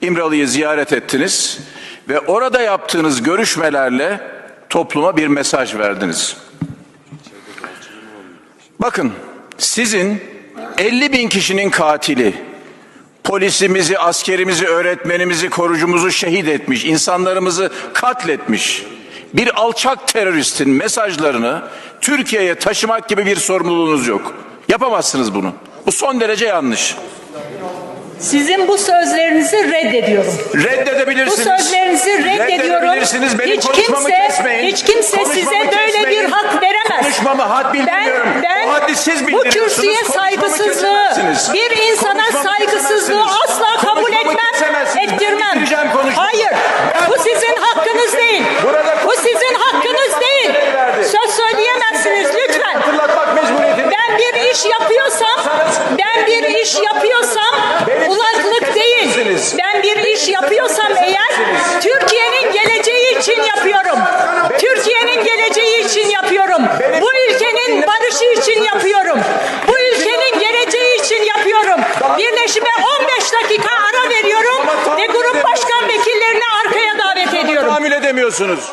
İmralı'yı ziyaret ettiniz ve orada yaptığınız görüşmelerle topluma bir mesaj verdiniz. Bakın, sizin 50.000 kişinin katili, polisimizi, askerimizi, öğretmenimizi, korucumuzu şehit etmiş, insanlarımızı katletmiş bir alçak teröristin mesajlarını Türkiye'ye taşımak gibi bir sorumluluğunuz yok. Yapamazsınız bunu. Bu son derece yanlış. Sizin bu sözlerinizi reddediyorum. Reddedebilirsiniz. Bu sözlerinizi reddediyorum. Benim konuşmamı kesmeyin. Hiç kimse size böyle bir hak veremez. Konuşmamı had bildirmiyorum. O haddi siz bu bildiriyorsunuz. kürsüye saygısızlığı, bir insana saygısızlığı asla kabul ettirmem. Hayır, bu sizin hakkınız değil. Bu sizin hakkınız değil. Söz söyleyemezsiniz lütfen. Ben bir iş yapıyorsam, ulaklık değil. Ben bir iş yapıyorsam eğer, Türkiye'nin geleceği için yapıyorum. Türkiye'nin geleceği için yapıyorum. Bu ülkenin barışı için yapıyorum. Bu ülkenin geleceği için yapıyorum. Birleşime 15 dakika ara veriyorum ve grup başkan vekillerini arkaya davet ediyorum. Tahammül edemiyorsunuz.